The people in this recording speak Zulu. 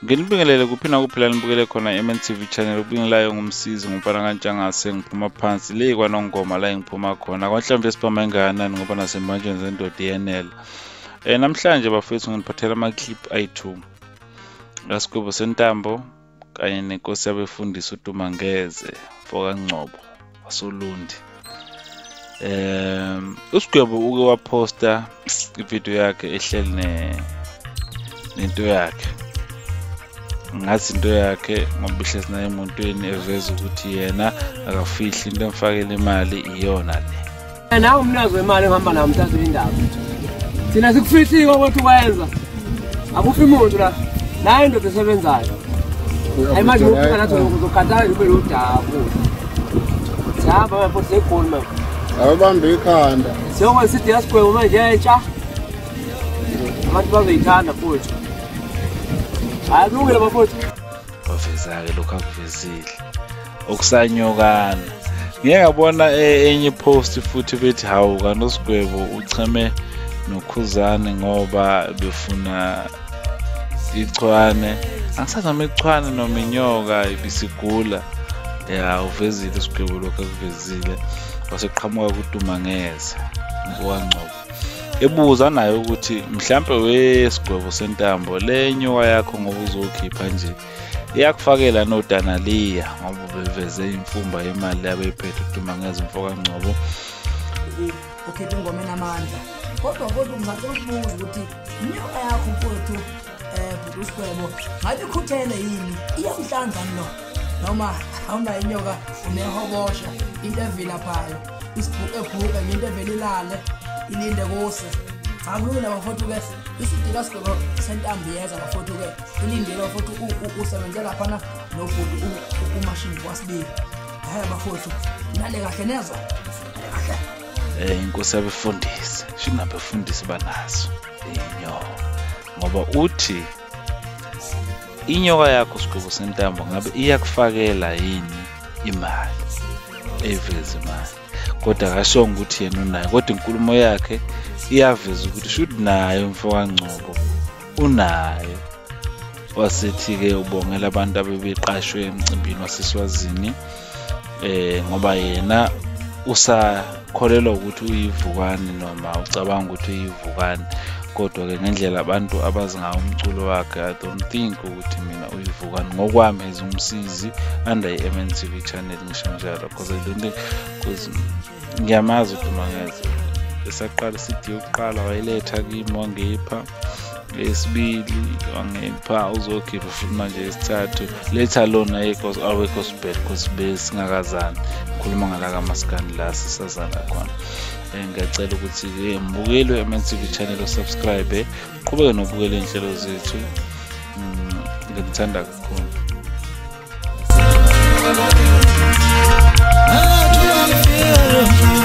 Nginibingelele kuphina kuphela nibukele khona MNTV channel ubingelayo ngumsizi ngumfana kaNtshangase ngiphuma phansi le kwanongoma la ngiphuma khona kwamhlanje siphuma engakanani ngoba nasemanje zendoda yenela. Namhlanje bafethu nginiphathela ama clip ayi2 Sgwebo sentambo kanye nenkosi yabefundisi uDumangeze Gcobo waSolundi. Sgwebo uke waposta ivideo yakhe ehleli nento yakhe ngathi into yakhe ngoba ihlezi naye emuntweni eveza ukuthi yena akafihli into emfakela imali iyona le. Nawe umnazi wemali ngihamba nawo mthathu indaba. Thina sikufihliwe ukuthi wenza. Akufi umuntu la. Naye indoda esebenzayo. Ayimazi ukufika nathi ukukhathala ube lo dabu. Sihamba mapho segoli mapho. Awubambe ikhanda. Siyokwenza isithi yaSgwebo manje entsha. Abantu bazoyithanda futhi. Akulungile bafowethu. Baveza-ke lokho akuvezile okusanyokana. Ngeke ngabona enye post futhi bethi hawu kaNosgwebo ucheme nokhuzane ngoba befuna ichwane. Angisazi noma ichwane noma inyoka ibisigula. Ya uvezile Sgwebo lokho akuvezile. Waseqhamuka kuDumangeze Gcobo. Ebuza naye ukuthi mhlambe weSgwebo sentambo le nyoka yakho ngoba uzokhipha nje iyakufakela nodanaliya ngoba beveze imfumba yemali yabephethe uDumangeze Gcobo. Ukhipha ingoma enamandla kodwa ungacela ukubuza ukuthi inyoka yakho mfowethu uSgwebo ngabe ikhuthele yini iyamhlanza noma awuna inyoka unehobosha into evela phayo isibhuku ebhuka into evela ilale ilinde kuse akulula bafowethu ke isidika Sgwebo sentambo yeza bafowethu ke ilindele bafowethu usebenzela phana nobhuku kumashini kwasibili hayi bafowethu nale kahle nezwa kahle inkosi yabefundisi shina befundisi banazo inyoka ngoba uthi inyoka yakho Sgwebo sentambo ngabe iyakufakela yini imali eveze imali kodwa akashonga ukuthi yena unayo kodwa inkulumo yakhe iyaveza ukuthi should nayo Gcobo unayo. Wasithi ke ubongela abantu abebeqashwe emcimbini waseswazini ngoba yena usakholelwa ukuthi uyivukani noma ucabanga ukuthi uyivukani kodwa ke ngendlela abantu abazi ngawo umculo wakhe I don't think ukuthi mina uyivukani ngokwami ezumsizi under MNTV channel ngisho njalo because I don't think because ngiyamazi uDumangeze esaqala sithi yokuqala wayiletha kimi wangepha lesibili wangepha uzokhipha futhi manje esithathu letha lona awekho spell because besingakazani khuluma ngalaka maskani la sisazana khona. Ngiyacela ukuthi mbukele MNTV channel usubscribe uqhubeke nokubukela inhlelo zethu ngikuthanda kakhulu. I